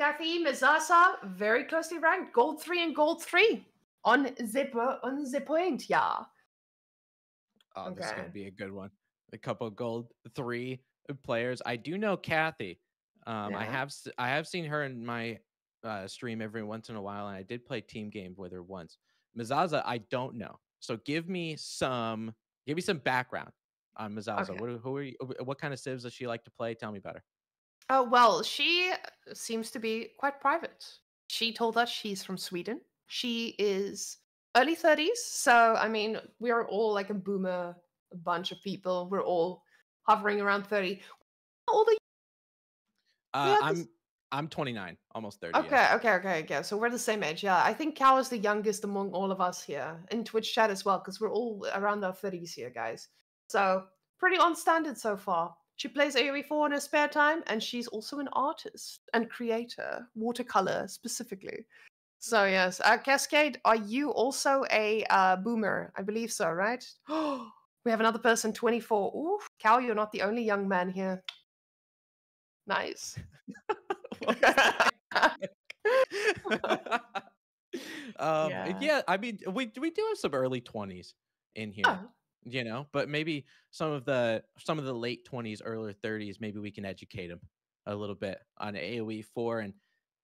Kathiyeee, Mizzsazza, very closely ranked. Gold 3 and Gold 3 on the point, yeah. Oh, this is going to be a good one. A couple of Gold 3 players. I do know Kathiyeee. Yeah. I have seen her in my stream every once in a while, and I did play team game with her once. Mizzsazza, I don't know. So give me some background on Mizzsazza. Okay. What kind of civs does she like to play? Tell me about her. Oh, well, she seems to be quite private. She told us she's from Sweden. She is early 30s. So, I mean, we are all like a boomer bunch of people. We're all hovering around 30. How old are you? I'm 29, almost 30. Okay, Yeah. okay. So we're the same age. Yeah, I think Cal is the youngest among all of us here in Twitch chat as well, because we're all around our 30s here, guys. So pretty on standard so far. She plays AOE4 in her spare time, and she's also an artist and creator, watercolor specifically. So yes, Cascade, are you also a boomer? I believe so, right? We have another person, 24. Ooh, Cal, you're not the only young man here. Nice. Yeah, I mean, we do have some early 20s in here, but maybe some of the late 20s, early 30s, maybe we can educate them a little bit on AOE4. And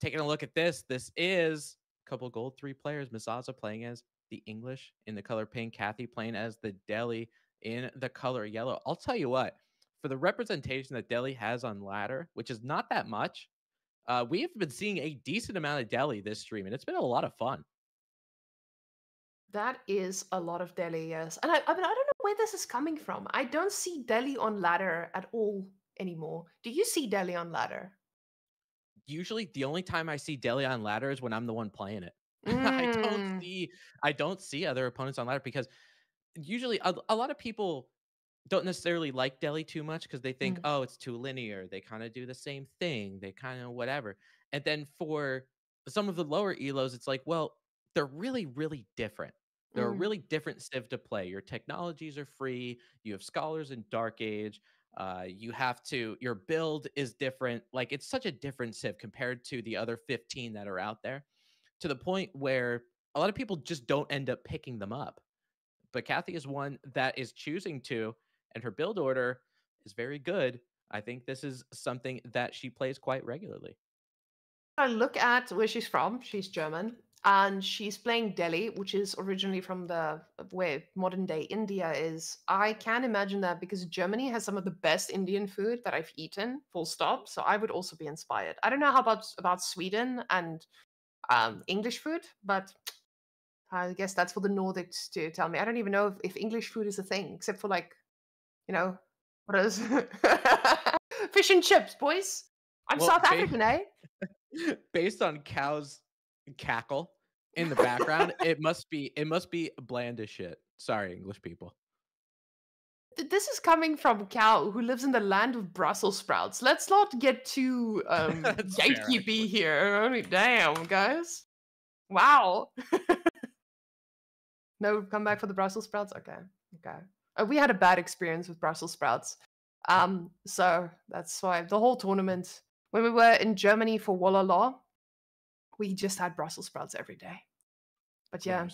taking a look at this is a couple Gold 3 players. Mizzsazza playing as the English in the color pink, Kathiyeee playing as the Delhi in the color yellow. I'll tell you what, for the representation that Delhi has on ladder, which is not that much, we have been seeing a decent amount of Delhi this stream, and it's been a lot of fun. That is a lot of Delhi, yes. And I don't know where this is coming from. I don't see Delhi on ladder at all anymore. Do you see Delhi on ladder? Usually, the only time I see Delhi on ladder is when I'm the one playing it. Mm. I don't see other opponents on ladder because usually a lot of people don't necessarily like Delhi too much because they think, oh, it's too linear. They kind of do the same thing. They kind of whatever. And then for some of the lower elos, it's like, well, they're really, really different. They're a really different civ to play. Your technologies are free. You have scholars in Dark Age. Your build is different. Like, it's such a different civ compared to the other 15 that are out there, to the point where a lot of people just don't end up picking them up. But Kathiyeee is one that is choosing to, and her build order is very good. I think this is something that she plays quite regularly. I look at where she's from. She's German, and she's playing Delhi, which is originally from where modern day India is. I can imagine that because Germany has some of the best Indian food that I've eaten, full stop. So I would also be inspired. I don't know how about Sweden and English food, but I guess that's for the Nordics to tell me. I don't even know if English food is a thing, except for like, what is fish and chips, boys. I'm South African, eh? Based on Cow's cackle in the background, it must be bland as shit. Sorry, English people. This is coming from Cow, who lives in the land of Brussels sprouts. Let's not get too gatekeepy here. Damn, guys. Wow. No comeback for the Brussels sprouts? Okay. We had a bad experience with Brussels sprouts. So that's why the whole tournament, when we were in Germany for Wallala, we just had Brussels sprouts every day. But yeah,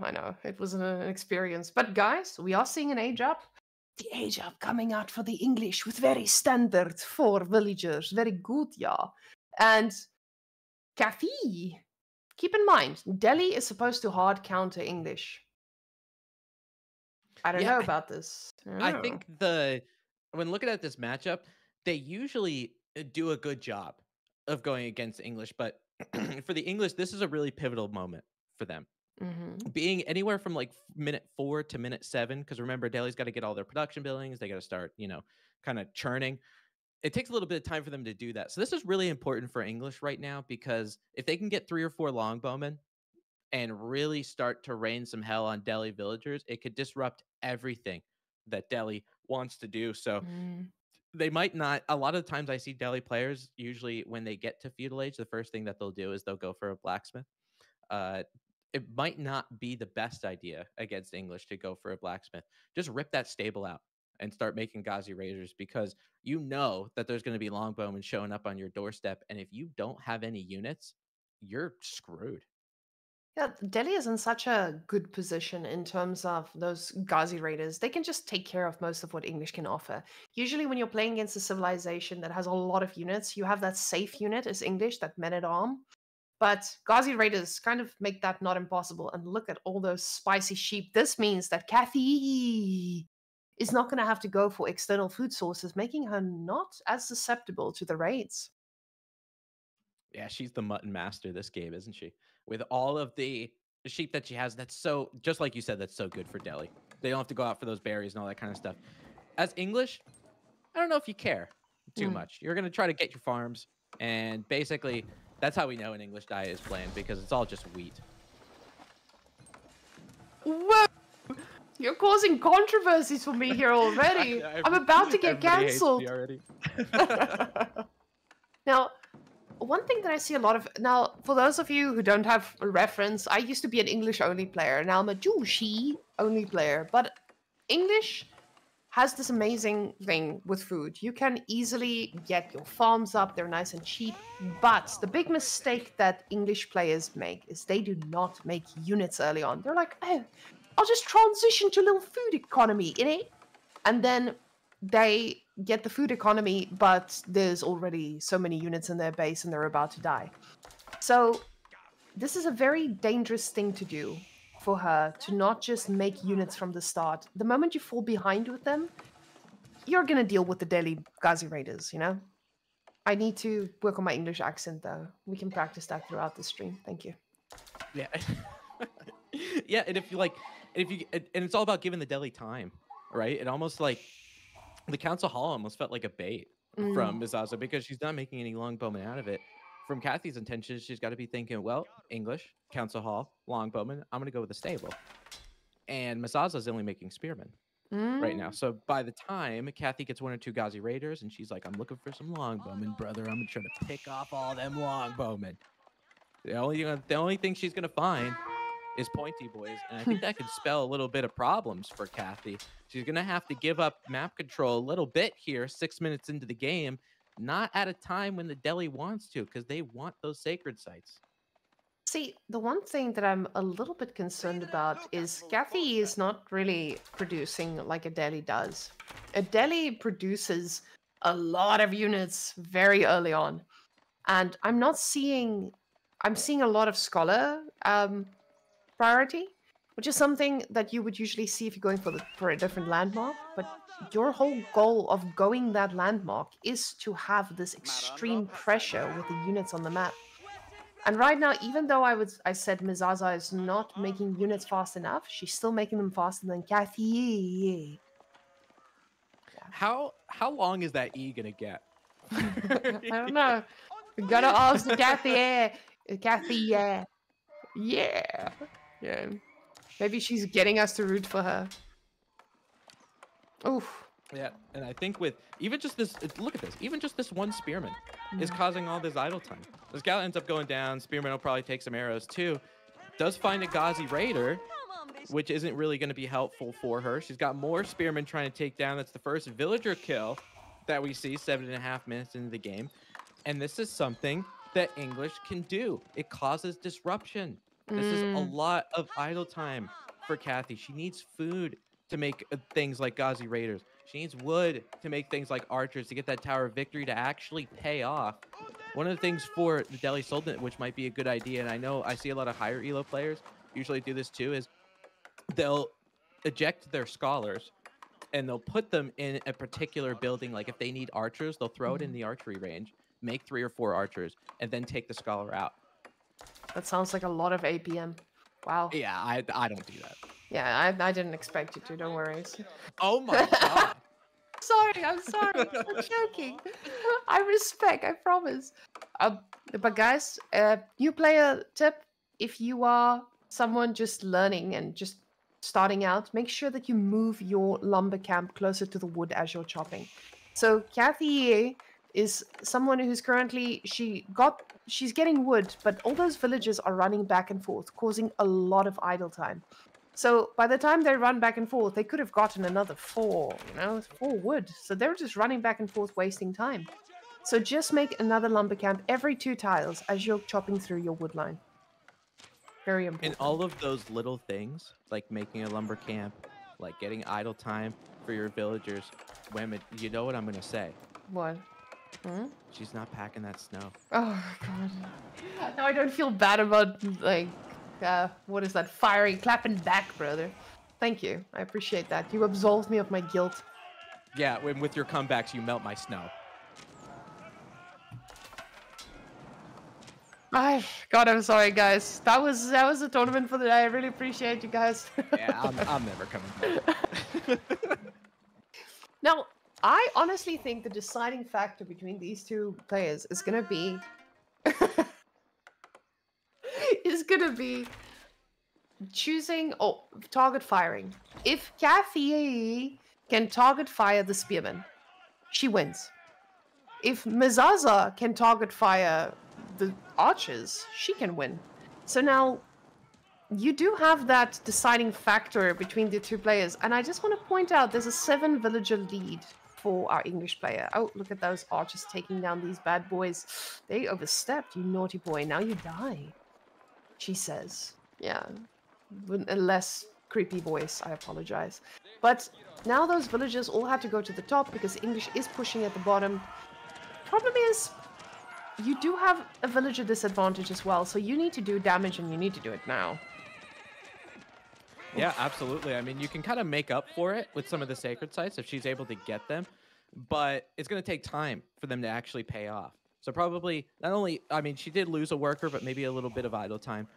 I know. It was an experience. But guys, we are seeing an age up. The age up coming out for the English with very standard for villagers. Very good, yeah. And Kathiyeee, keep in mind, Delhi is supposed to hard counter English. I don't know about this. I think when looking at this matchup, they usually do a good job of going against English, but for the English, this is a really pivotal moment for them. Being anywhere from like minute 4 to minute 7, because remember, Delhi's got to get all their production billings. They got to start, kind of churning. It takes a little bit of time for them to do that. So this is really important for English right now, because if they can get 3 or 4 longbowmen and really start to rain some hell on Delhi villagers, it could disrupt everything that Delhi wants to do. So they might not. A lot of times I see Delhi players, usually when they get to feudal age, the first thing that they'll do is they'll go for a blacksmith. It might not be the best idea against English to go for a blacksmith. Just rip that stable out and start making Ghazi Raiders, because you know that there's going to be longbowmen showing up on your doorstep, and if you don't have any units, you're screwed. Yeah, Delhi is in such a good position in terms of those Ghazi Raiders. They can just take care of most of what English can offer. Usually, when you're playing against a civilization that has a lot of units, you have that safe unit as English, that men-at-arm. But Ghazi Raiders kind of make that not impossible. And look at all those spicy sheep. This means that Kathiyeee is not going to have to go for external food sources, making her not as susceptible to the raids. Yeah, she's the mutton master this game, isn't she? With all of the sheep that she has, that's so, just like you said, that's so good for Delhi. They don't have to go out for those berries and all that kind of stuff. As English, I don't know if you care too much. You're going to try to get your farms, and basically, that's how we know an English diet is planned, because it's all just wheat. Whoa! You're causing controversies for me here already. I'm about to get cancelled. Now, one thing that I see a lot of... Now, for those of you who don't have a reference, I used to be an English-only player. Now I'm a Jushi-only player. But English has this amazing thing with food. You can easily get your farms up. They're nice and cheap. But the big mistake that English players make is they do not make units early on. They're like, oh, I'll just transition to a little food economy, innit? And then they get the food economy, but there's already so many units in their base and they're about to die. So this is a very dangerous thing to do for her, to not just make units from the start. The moment you fall behind with them, you're going to deal with the Delhi Ghazi Raiders, you know? I need to work on my English accent, though. We can practice that throughout the stream. Thank you. Yeah. Yeah, and and it's all about giving the Delhi time, right? It almost like the Council Hall almost felt like a bait from Mizzsazza, because she's not making any longbowmen out of it. From Kathiyee's intentions, she's got to be thinking, well, English, Council Hall, longbowmen, I'm going to go with a stable. And Mizzsazza's only making spearmen right now. So by the time Kathiyeee gets 1 or 2 Ghazi Raiders and she's like, I'm looking for some longbowmen, brother, I'm going to try to pick off all them longbowmen. The only thing she's going to find is pointy boys, and I think that could spell a little bit of problems for Kathiyeee. She's going to have to give up map control a little bit here, 6 minutes into the game, not at a time when the Delhi wants to, because they want those sacred sites. See, the one thing that I'm a little bit concerned about is Kathiyeee is not really producing like a Delhi does. A Delhi produces a lot of units very early on, and I'm seeing a lot of scholar priority, which is something that you would usually see if you're going for a different landmark. But your whole goal of going that landmark is to have this extreme pressure with the units on the map. And right now, even though I said Mizzsazza is not making units fast enough, she's still making them faster than Kathiyeee. How long is that E gonna get? I don't know. We gotta ask the Kathiyeee. Kathiyeee. Yeah. Yeah. Maybe she's getting us to root for her. Oof. Yeah, and I think with even just this, look at this, even just this one spearman is causing all this idle time. The scout ends up going down. Spearman will probably take some arrows too. Does find a Ghazi Raider, which isn't really going to be helpful for her. She's got more spearmen trying to take down. That's the first villager kill that we see 7.5 minutes into the game. And this is something that English can do. It causes disruption. This is a lot of idle time for Kathiyeee. She needs food to make things like Ghazi Raiders. She needs wood to make things like archers, to get that Tower of Victory to actually pay off. One of the things for the Delhi Sultanate, which might be a good idea, and I know I see a lot of higher elo players usually do this too, is they'll eject their scholars and they'll put them in a particular building. Like if they need archers, they'll throw it in the archery range, make 3 or 4 archers, and then take the scholar out. That sounds like a lot of APM. Wow. Yeah, I don't do that. Yeah, I didn't expect you to. Don't worry. Oh my god. I'm sorry. I'm joking. I respect, I promise. But guys, new player tip, if you are someone just learning and just starting out, make sure that you move your lumber camp closer to the wood as you're chopping. So Kathiyeee is someone who's currently, she's getting wood, but all those villagers are running back and forth, causing a lot of idle time. So by the time they run back and forth, they could have gotten another 4, you know, 4 wood. So they're just running back and forth, wasting time. So just make another lumber camp every 2 tiles as you're chopping through your wood line. Very important. And all of those little things, like making a lumber camp, like getting idle time for your villagers, Whamen, you know what I'm going to say? What? Hmm? She's not packing that snow. Oh, God. Now I don't feel bad about, like, what is that? Firing, clapping back, brother. Thank you. I appreciate that. You absolved me of my guilt. Yeah, when with your comebacks, you melt my snow. God, I'm sorry, guys. That was the tournament for the day. I really appreciate you guys. Yeah, I'm never coming back. Now, I honestly think the deciding factor between these 2 players is gonna be choosing target firing. If Kathiyeee can target fire the spearman, she wins. If Mizzsazza can target fire the archers, she can win. So now you do have that deciding factor between the 2 players, and I just want to point out there's a 7 villager lead for our English player. Oh, look at those archers taking down these bad boys. They overstepped, you naughty boy. Now you die, she says. Yeah, with a less creepy voice, I apologize. But now those villagers all have to go to the top because English is pushing at the bottom. Problem is, you do have a villager disadvantage as well, so you need to do damage and you need to do it now. Yeah, absolutely. I mean, you can kind of make up for it with some of the sacred sites if she's able to get them, but it's going to take time for them to actually pay off. So probably not only, I mean, she did lose a worker, but maybe a little bit of idle time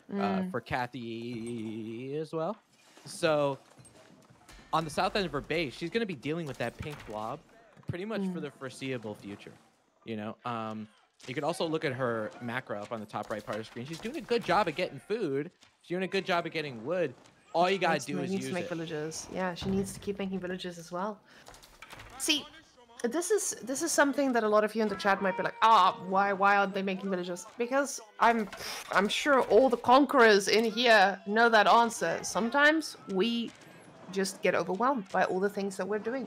for Kathiyeee as well. So on the south end of her base, she's going to be dealing with that pink blob pretty much for the foreseeable future. You know, you can also look at her macro up on the top right part of the screen. She's doing a good job of getting food. She's doing a good job of getting wood. All you gotta do is use make villagers. Yeah, she needs to keep making villagers as well. See, this is something that a lot of you in the chat might be like, why aren't they making villagers? Because I'm sure all the conquerors in here know that answer. Sometimes we just get overwhelmed by all the things that we're doing.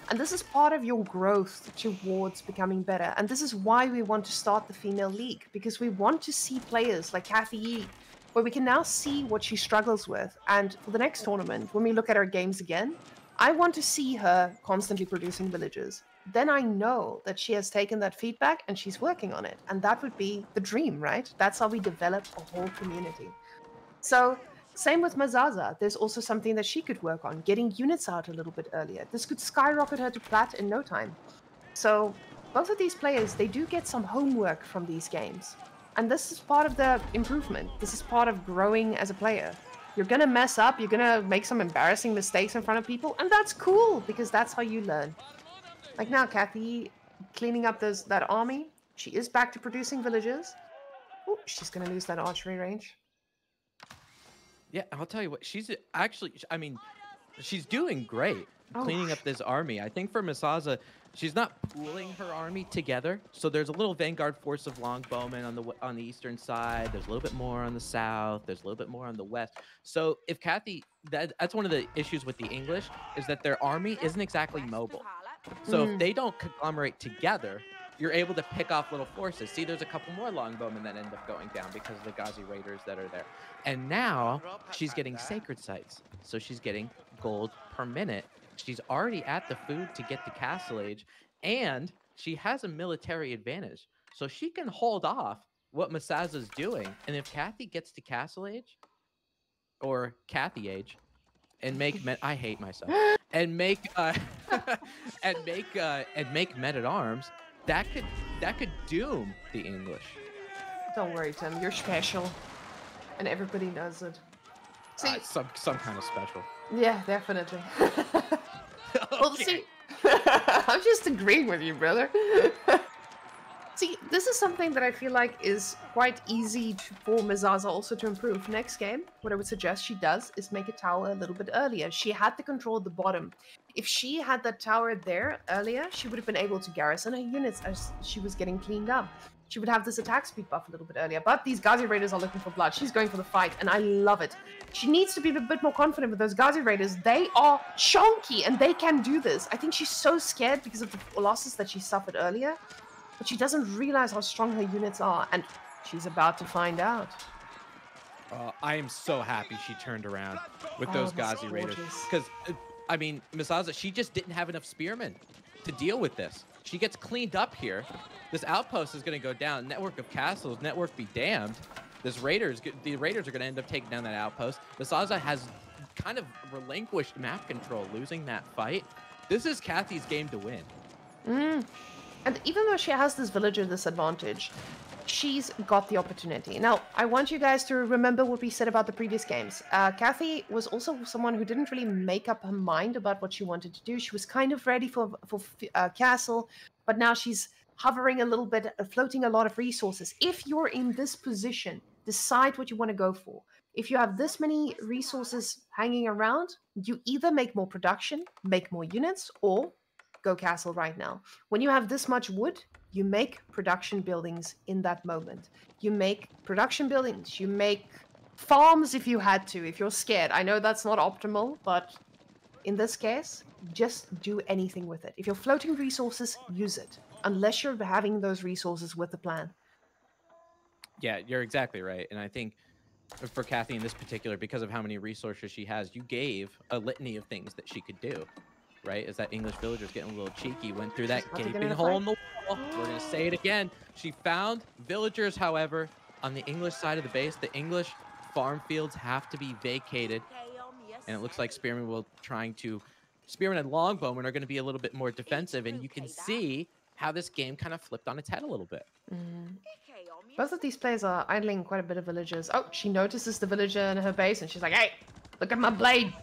And this is part of your growth towards becoming better. And this is why we want to start the female league, because we want to see players like Kathiyeee, where we can now see what she struggles with. And for the next tournament, when we look at her games again, I want to see her constantly producing villagers. Then I know that she has taken that feedback and she's working on it. And that would be the dream, right? That's how we develop a whole community. So same with Mizzsazza. There's also something that she could work on, getting units out a little bit earlier. This could skyrocket her to plat in no time. So both of these players, they do get some homework from these games. And this is part of the improvement. This is part of growing as a player. You're gonna mess up, you're gonna make some embarrassing mistakes in front of people, and that's cool, because that's how you learn. Like now, Kathiyeee cleaning up that army. She is back to producing villagers. Oh, she's gonna lose that archery range. Yeah, I'll tell you what, she's actually, I mean, she's doing great cleaning up this army. I think for Mizzsazza, she's not pooling her army together. So there's a little vanguard force of longbowmen on the eastern side. There's a little bit more on the south. There's a little bit more on the west. So if Kathiyeee, that's one of the issues with the English, is that their army isn't exactly mobile. So if they don't conglomerate together, you're able to pick off little forces. See, there's a couple more longbowmen that end up going down because of the Ghazi Raiders that are there. And now she's getting sacred sites. So she's getting gold per minute. She's already at the food to get to Castle Age, and she has a military advantage. So she can hold off what Mizzsazza's doing. And if Kathiyeee gets to Castle Age, or Kathiyeee Age, and make I hate myself, and make men at arms, that could doom the English. Don't worry, Tim. You're special, and everybody knows it. See, some kind of special. Yeah, definitely. Okay. Well, see, I'm just agreeing with you, brother. See, this is something that I feel like is quite easy for Mizzsazza also to improve. Next game, what I would suggest she does is make a tower a little bit earlier. She had to control the bottom. If she had that tower there earlier, she would have been able to garrison her units as she was getting cleaned up. She would have this attack speed buff a little bit earlier. But these Ghazi Raiders are looking for blood. She's going for the fight, and I love it. She needs to be a bit more confident with those Ghazi Raiders. They are chonky, and they can do this. I think she's so scared because of the losses that she suffered earlier. But she doesn't realize how strong her units are, and she's about to find out. I am so happy she turned around with those Ghazi Raiders. Because, I mean, Mizzsazza, she just didn't have enough spearmen to deal with this. She gets cleaned up here. This outpost is going to go down. Network of castles, network be damned. The Raiders are going to end up taking down that outpost. Mizzsazza has kind of relinquished map control, losing that fight. This is Kathiyee's game to win. And even though she has this villager disadvantage, she's got the opportunity. Now, I want you guys to remember what we said about the previous games. Kathiyeee was also someone who didn't really make up her mind about what she wanted to do. She was kind of ready for castle, but now she's hovering a little bit, floating a lot of resources. If you're in this position, decide what you want to go for. If you have this many resources hanging around, you either make more production, make more units, or go castle right now. When you have this much wood, you make production buildings in that moment. You make production buildings, you make farms if you had to, if you're scared. I know that's not optimal, but in this case, just do anything with it. If you're floating resources, use it. Unless you're having those resources with the plan. Yeah, you're exactly right. And I think for Kathiyeee in this particular, because of how many resources she has, you gave a litany of things that she could do. Right? As that English villager's getting a little cheeky, went through that gaping hole in the wall. We're going to say it again. She found villagers, however, on the English side of the base. The English farm fields have to be vacated. And it looks like Spearmen and Longbowmen are going to be a little bit more defensive. And you can see how this game kind of flipped on its head a little bit. Both of these players are idling quite a bit of villagers. Oh, she notices the villager in her base and she's like, hey, look at my blade.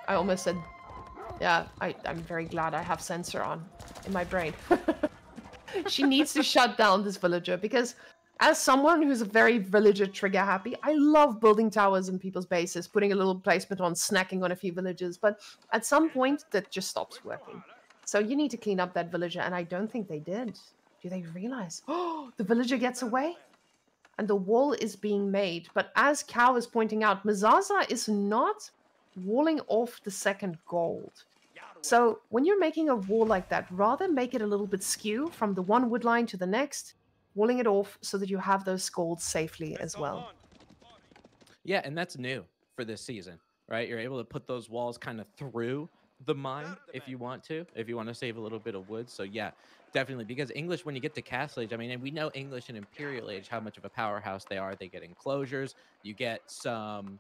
I almost said... Yeah, I'm very glad I have sensor on in my brain. She needs to shut down this villager because as someone who's a very villager trigger happy, I love building towers in people's bases, putting a little placement on, snacking on a few villagers, but at some point that just stops working. So you need to clean up that villager, and I don't think they did. Do they realize? Oh, the villager gets away? And the wall is being made. But as Cow is pointing out, Mizzsazza is not walling off the second gold. So when you're making a wall like that, rather make it a little bit skew from the one wood line to the next, walling it off so that you have those golds safely as well. Yeah, and that's new for this season, right? You're able to put those walls kind of through the mine if you want to save a little bit of wood. So yeah, definitely, because English, when you get to Castle Age, I mean, and we know English and Imperial Age, how much of a powerhouse they are. They get enclosures, you get some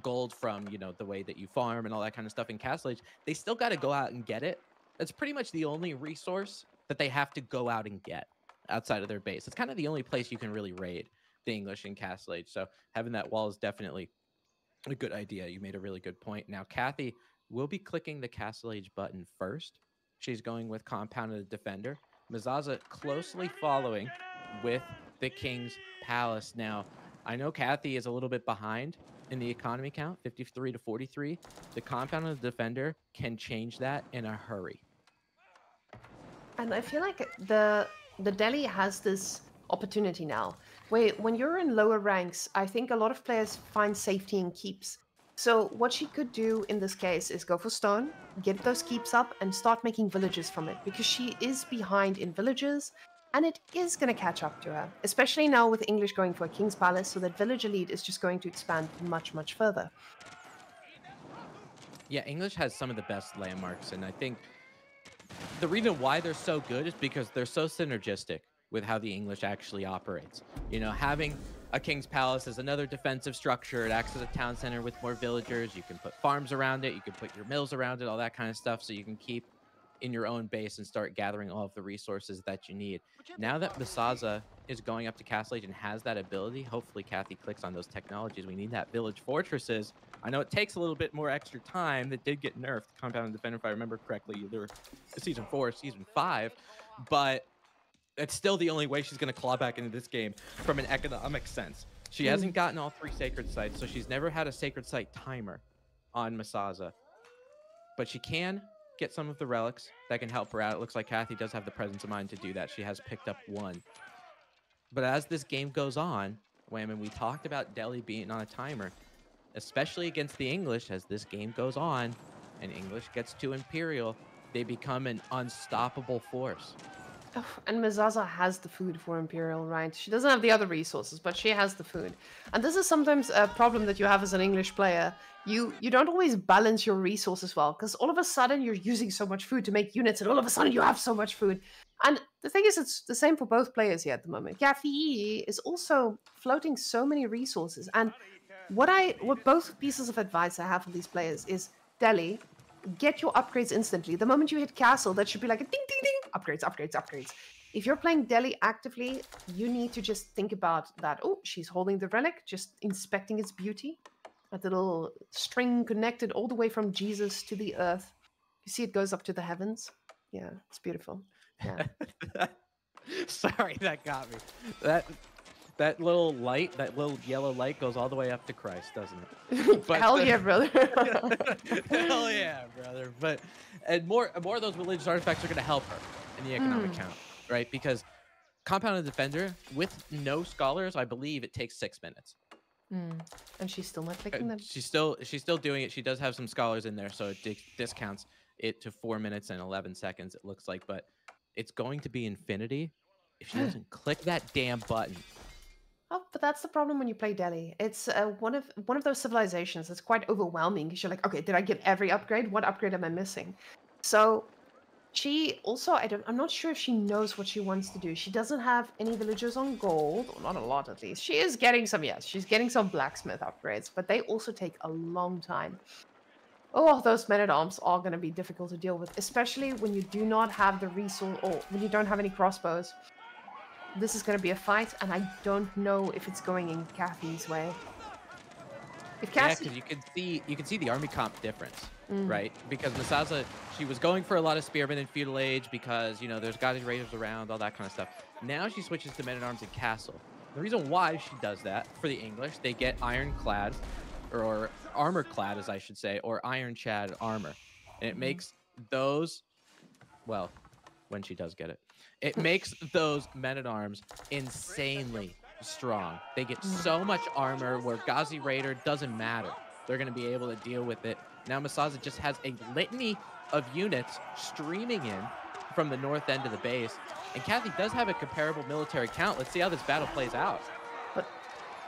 gold from, you know, the way that you farm and all that kind of stuff. In Castle Age, they still got to go out and get it. That's pretty much the only resource that they have to go out and get outside of their base. It's kind of the only place you can really raid the English in Castle Age. So having that wall is definitely a good idea. You made a really good point. Now Kathiyeee will be clicking the Castle Age button first. She's going with Compounded Defender. Mizzsazza closely following with the King's Palace. Now, I know Kathiyeee is a little bit behind in the economy count, 53 to 43. The Compounded Defender can change that in a hurry. And I feel like the Delhi has this opportunity now, where when you're in lower ranks, I think a lot of players find safety in keeps. So what she could do in this case is go for stone, get those keeps up, and start making villages from it, because she is behind in villages, and it is going to catch up to her, especially now with English going for a King's Palace, so that village elite is just going to expand much, much further. Yeah, English has some of the best landmarks, and I think the reason why they're so good is because they're so synergistic with how the English actually operates. You know, having a King's Palace is another defensive structure. It acts as a town center with more villagers. You can put farms around it. You can put your mills around it, all that kind of stuff, so you can keep in your own base and start gathering all of the resources that you need. Now that Mizzsazza is going up to Castle Age and has that ability, hopefully Kathiyeee clicks on those technologies. We need that village fortresses. I know it takes a little bit more extra time. That did get nerfed. Compounded Defender, if I remember correctly, either Season 4 or Season 5, but it's still the only way she's going to claw back into this game from an economic sense. She hasn't gotten all 3 sacred sites, so she's never had a sacred site timer on Mizzsazza. But she can get some of the relics that can help her out. It looks like Kathiyeee does have the presence of mind to do that. She has picked up one. But as this game goes on, Whamen, we talked about Delhi being on a timer, especially against the English. As this game goes on and English gets to Imperial, they become an unstoppable force. Oh, and Mizzsazza has the food for Imperial, right? She doesn't have the other resources, but she has the food. And this is sometimes a problem that you have as an English player. You don't always balance your resources well, because all of a sudden you're using so much food to make units, and all of a sudden you have so much food. And the thing is, it's the same for both players here at the moment. Kathiyeee is also floating so many resources. And what both pieces of advice I have for these players is, Delhi, get your upgrades instantly. The moment you hit castle, that should be like a ding, ding, ding. Upgrades, upgrades, upgrades. If you're playing Delhi actively, you need to just think about that. Oh, she's holding the relic, just inspecting its beauty. That little string connected all the way from Jesus to the earth. You see it goes up to the heavens. Yeah, it's beautiful. Yeah. Sorry, that got me. That little light, that little yellow light goes all the way up to Christ, doesn't it? But, Hell yeah, brother. Hell yeah, brother. But and more of those religious artifacts are going to help her in the economic count, right? Because Compounded Defender with no scholars, I believe it takes 6 minutes. And she's still not clicking them. She's still doing it. She does have some scholars in there, so it discounts it to 4 minutes and 11 seconds. It looks like, but it's going to be infinity if she doesn't click that damn button. Oh, but that's the problem when you play Delhi. It's one of those civilizations that's quite overwhelming because you're like, okay, did I get every upgrade? What upgrade am I missing? So she also, I'm not sure if she knows what she wants to do. She doesn't have any villagers on gold, or not a lot at least. She is getting some, yes, she's getting some blacksmith upgrades, but they also take a long time. Oh, those men-at-arms are going to be difficult to deal with, especially when you do not have the resource, or when you don't have any crossbows. This is going to be a fight, and I don't know if it's going in Kathiyee's way. If Yeah, because you can see the army comp difference, right? Because Mizzsazza, she was going for a lot of spearmen in feudal age because, you know, there's Gazi raiders around, all that kind of stuff. Now she switches to men-at-arms and castle. The reason why she does that, for the English, they get ironclad, or armor-clad, as I should say, or iron-chad armor. And it makes those, well, when she does get it, it makes those men-at-arms insanely strong. They get so much armor where Gazi Raider doesn't matter. They're going to be able to deal with it. Now Mizzsazza just has a litany of units streaming in from the north end of the base. And Kathiyeee does have a comparable military count. Let's see how this battle plays out. But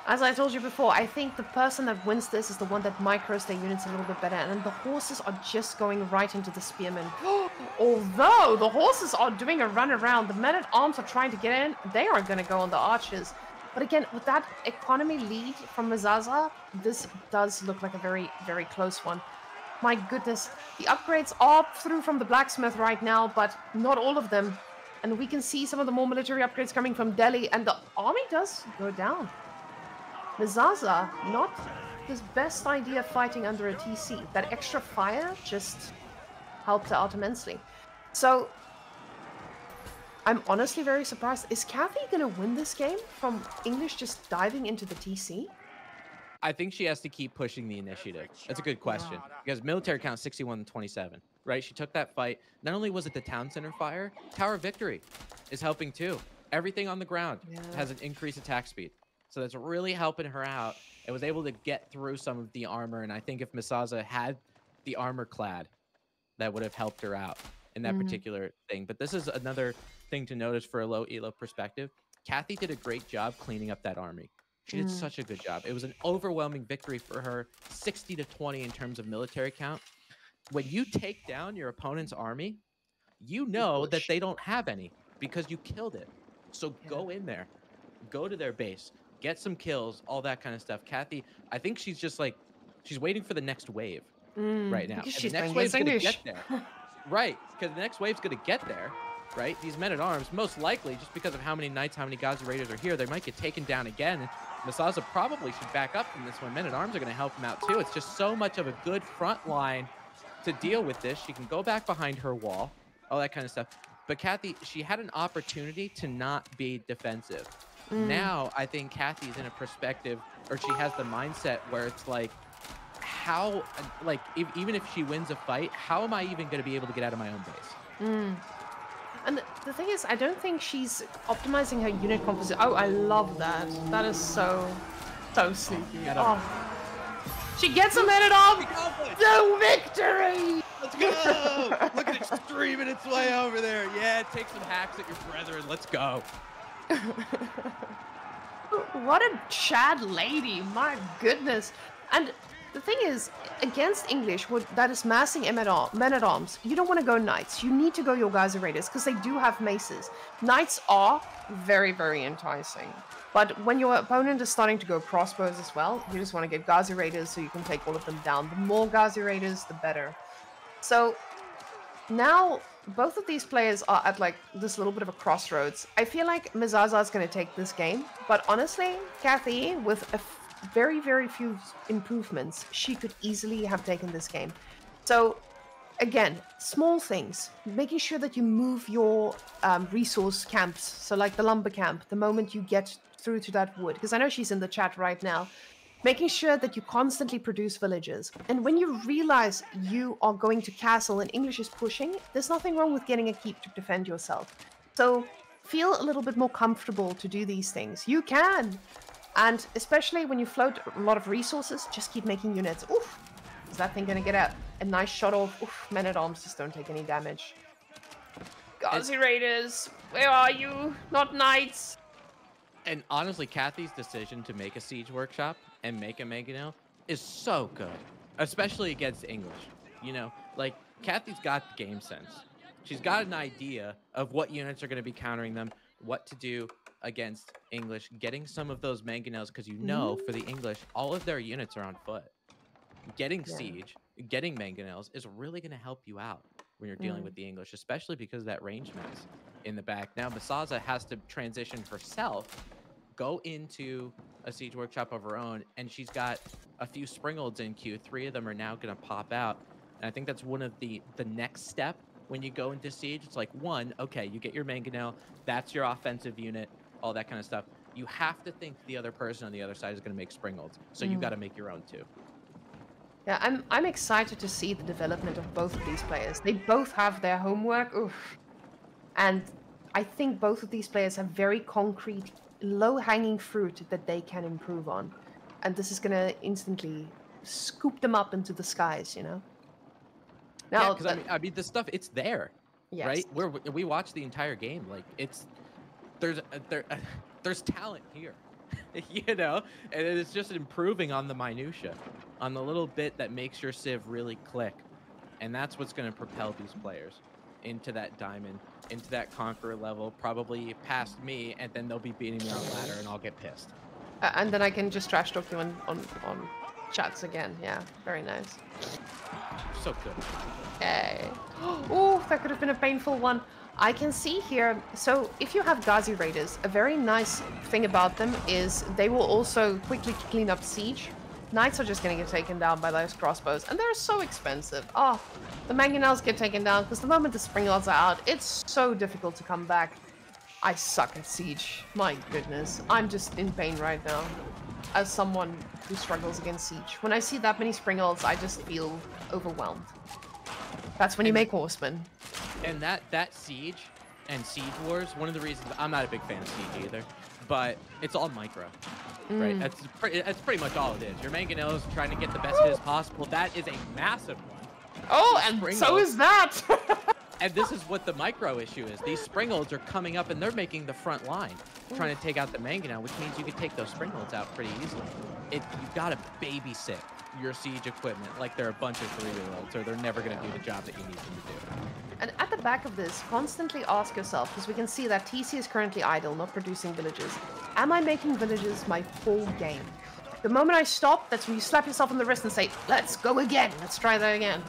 as I told you before, I think the person that wins this is the one that micros their units a little bit better. And the horses are just going right into the spearmen. Although the horses are doing a run around, the men-at-arms are trying to get in. They are going to go on the archers. But again, with that economy lead from Mizzsazza, this does look like a very, very close one. My goodness, the upgrades are through from the blacksmith right now, but not all of them. And we can see some of the more military upgrades coming from Delhi, and the army does go down. Mizzsazza, not his best idea fighting under a TC. That extra fire just helped out immensely. So I'm honestly very surprised. Is Kathiyeee going to win this game from English just diving into the TC? I think she has to keep pushing the initiative. That's a good question. Because military count 61-27, right? She took that fight. Not only was it the town center fire, Tower of Victory is helping too. Everything on the ground has an increased attack speed. So that's really helping her out. It was able to get through some of the armor. And I think if Mizzsazza had the armor clad, that would have helped her out in that particular thing. But this is another thing to notice for a low elo perspective. Kathiyeee did a great job cleaning up that army. She did such a good job. It was an overwhelming victory for her, 60-20 in terms of military count. When you take down your opponent's army, you know that they don't have any because you killed it. So go in there, go to their base, get some kills, all that kind of stuff. Kathiyeee, I think she's just like, she's waiting for the next wave right now. Because and she's the next wave's going to get there. Right, because the next wave's going to get there. Right, these men-at-arms, most likely, just because of how many knights, how many Gazi Raiders are here, they might get taken down again. And Mizzsazza probably should back up from this one. Men-at-arms are going to help him out too. It's just so much of a good front line to deal with this. She can go back behind her wall, all that kind of stuff. But Kathiyeee, she had an opportunity to not be defensive. Now, I think Kathie's in a perspective, or she has the mindset where it's like, how, like, even if she wins a fight, how am I even going to be able to get out of my own base? And the thing is, I don't think she's optimizing her unit composition. Oh, I love that. That is so sneaky. She gets a minute off. The victory! Let's go! Look at it streaming its way over there. Yeah, take some hacks at your brethren. Let's go. What a Chad lady, my goodness. And the thing is, against English, that is massing men-at-arms, you don't want to go knights. You need to go your Gaza Raiders, because they do have maces. Knights are very, very enticing. But when your opponent is starting to go crossbows as well, you just want to get Gaza Raiders so you can take all of them down. The more Gaza Raiders, the better. So now both of these players are at like this little bit of a crossroads. I feel like Mizzsazza is going to take this game, but honestly, Kathiyeee, with a very, very few improvements, she could easily have taken this game. So again, small things, making sure that you move your resource camps. So like the lumber camp, the moment you get through to that wood, because I know she's in the chat right now, making sure that you constantly produce villages. And when you realize you are going to castle and English is pushing, there's nothing wrong with getting a keep to defend yourself. So feel a little bit more comfortable to do these things. You can. And especially when you float a lot of resources, just keep making units. Oof! Is that thing going to get a nice shot off? Oof, men-at-arms just don't take any damage. Gazi Raiders, where are you? Not knights. And honestly, Kathiyee's decision to make a siege workshop and make a mangonel is so good, especially against English. You know, like, Kathiyee's got the game sense. She's got an idea of what units are going to be countering them, what to do against English, getting some of those mangonels, because you know, for the English, all of their units are on foot. Getting siege, getting mangonels is really going to help you out when you're dealing with the English, especially because of that range mess in the back. Now, Mizzsazza has to transition herself, go into a siege workshop of her own, and she's got a few Springolds in queue. 3 of them are now going to pop out. And I think that's one of the next step when you go into siege. It's like, one, okay, you get your mangonel, that's your offensive unit, all that kind of stuff. You have to think the other person on the other side is going to make Springolds, so you got to make your own too. Yeah, I'm excited to see the development of both of these players. They both have their homework, and I think both of these players have very concrete, low-hanging fruit that they can improve on, and this is gonna instantly scoop them up into the skies, you know. Now, yeah, because I mean, the stuff, it's there, yes. Right? We watch the entire game, like there's talent here. You know, and it's just improving on the minutia, on the little bit that makes your civ really click, and that's what's going to propel these players into that diamond, into that conqueror level, probably past me, and then they'll be beating me on ladder, and I'll get pissed. And then I can just trash talk you on chats again. Yeah, very nice. So good. Yay. Oh, that could have been a painful one. I can see here, so if you have Gazi Raiders, a very nice thing about them is they will also quickly clean up siege. Knights are just going to get taken down by those crossbows, and they're so expensive. Oh, the mangonels get taken down, because the moment the Springolds are out, it's so difficult to come back. I suck at siege. My goodness. I'm just in pain right now, as someone who struggles against siege. When I see that many Springolds, I just feel overwhelmed. That's when you make horsemen. And that siege and siege wars, one of the reasons I'm not a big fan of siege either, but it's all micro, right? That's pretty much all it is. Your mangonels trying to get the best hit as possible. That is a massive one. Oh, and so is that. And this is what the micro issue is. These Springolds are coming up and they're making the front line, trying to take out the mangonel, which means you can take those Springolds out pretty easily. You've got to babysit your siege equipment like they're a bunch of 3-year-olds, or they're never going to do the job that you need them to do. And at the back of this, constantly ask yourself, because we can see that TC is currently idle, not producing villages. Am I making villages my full game? The moment I stop, that's when you slap yourself on the wrist and say, let's go again, let's try that again.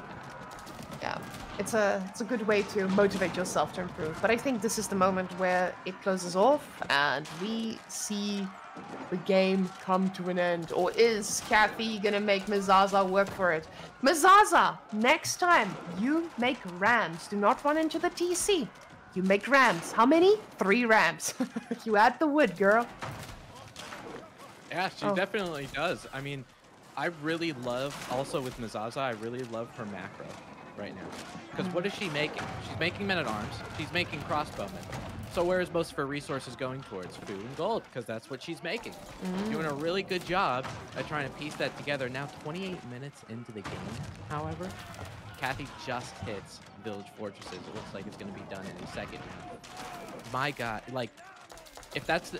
Yeah, it's a good way to motivate yourself to improve. But I think this is the moment where it closes off and we see the game come to an end. Or is Kathiyeee gonna make Mizzsazza work for it? Mizzsazza, next time you make rams, do not run into the TC. You make rams. How many? 3 rams. You add the wood, girl. Yeah, she definitely does. I mean, I really love, also with Mizzsazza, I really love her macro right now. Because what is she making? She's making men-at-arms. She's making crossbowmen. So where is most of her resources going towards? Food and gold, because that's what she's making. Doing a really good job at trying to piece that together. Now, 28 minutes into the game, however, Kathiyeee just hits village fortresses. It looks like it's going to be done in a second now. My God, like, if that's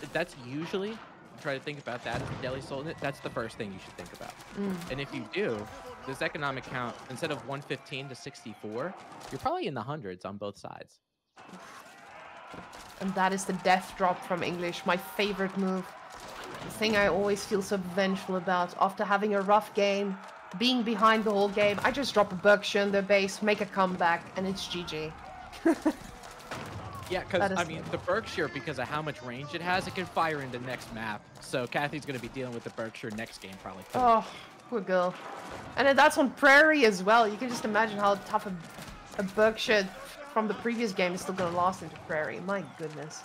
usually, try to think about that as a Delhi Sultanate, that's the first thing you should think about. And if you do, this economic count, instead of 115 to 64, you're probably in the hundreds on both sides. And that is the death drop from English, my favorite move. The thing I always feel so vengeful about. After having a rough game, being behind the whole game, I just drop a Berkshire in their base, make a comeback, and it's GG. Yeah, because, I mean, the Berkshire, because of how much range it has, it can fire into the next map. So Kathiyee's going to be dealing with the Berkshire next game, probably. Too. Oh, poor girl. And then that's on Prairie as well. You can just imagine how tough a Berkshire from the previous game is still going to last into Prairie. My goodness.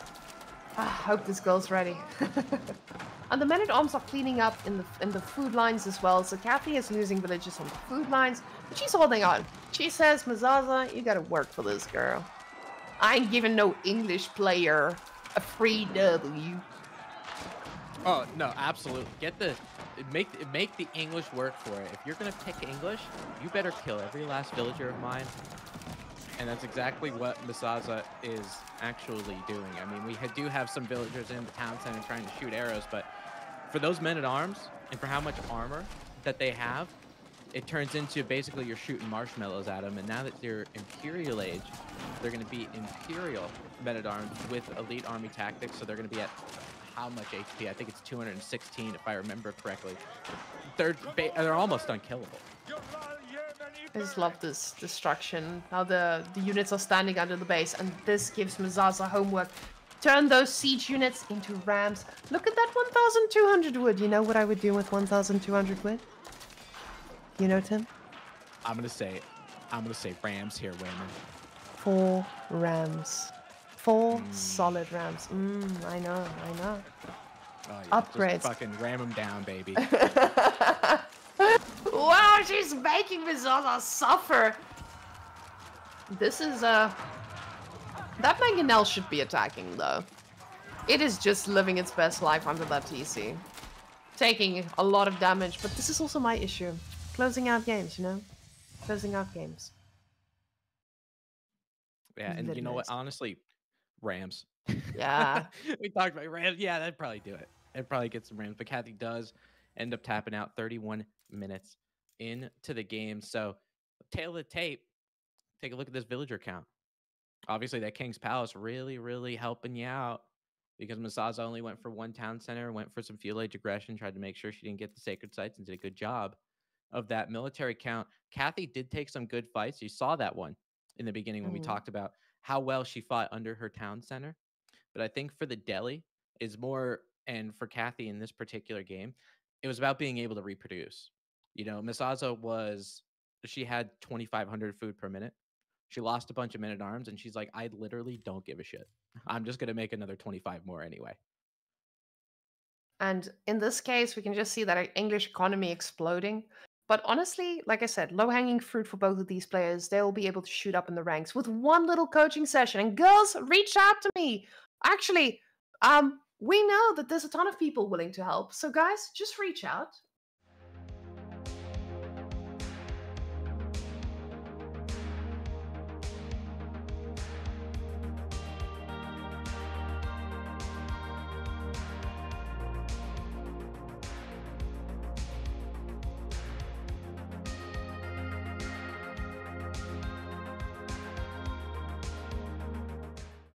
I hope this girl's ready. And the men-at-arms are cleaning up in the food lines as well. So Kathiyeee is losing villages on the food lines, but she's holding on. She says, Mizzsazza, you got to work for this, girl. I ain't giving no English player a free W. Oh no, absolutely. Make the English work for it. If you're gonna pick English, you better kill every last villager of mine. And that's exactly what Mizzsazza is actually doing. I mean, we do have some villagers in the town center trying to shoot arrows, but for those men-at-arms and for how much armor that they have, it turns into basically you're shooting marshmallows at them. And now that they're Imperial Age, they're going to be Imperial men-at-arms with elite army tactics. So they're going to be at how much HP? I think it's 216 if I remember correctly. They're almost unkillable. I just love this destruction. How the units are standing under the base, and this gives Mizzsazza homework. Turn those siege units into rams. Look at that 1,200 wood. You know what I would do with 1,200 wood? You know, Tim? I'm gonna say rams here, Whamen. 4 rams. 4 solid rams. I know. Oh, yeah, Upgrades. Just fucking ram them down, baby. Wow, she's making Mizzsazza suffer. This is that mangonel should be attacking though. It is just living its best life under that TC, taking a lot of damage. But this is also my issue. Closing out games, you know? Closing out games. Yeah, and you know what? Honestly, Rams. Yeah. We talked about Rams. Yeah, that'd probably do it. It'd probably get some Rams. But Kathiyeee does end up tapping out 31 minutes into the game. So, tail of the tape, take a look at this villager count. Obviously, that King's Palace really helping you out because Mizzsazza only went for 1 town center, went for some Feudal Age aggression, tried to make sure she didn't get the sacred sites, and did a good job of that military count. Kathiyeee did take some good fights. You saw that one in the beginning when we talked about how well she fought under her town center. But I think for the Delhi is more, and for Kathiyeee in this particular game, it was about being able to reproduce. You know, Mizzsazza she had 2,500 food per minute. She lost a bunch of men-at-arms, and she's like, I literally don't give a shit. I'm just going to make another 25 more anyway. And in this case, we can just see that English economy exploding. But honestly, like I said, low-hanging fruit for both of these players. They'll be able to shoot up in the ranks with one little coaching session. And girls, reach out to me. Actually, we know that there's a ton of people willing to help. So guys, just reach out.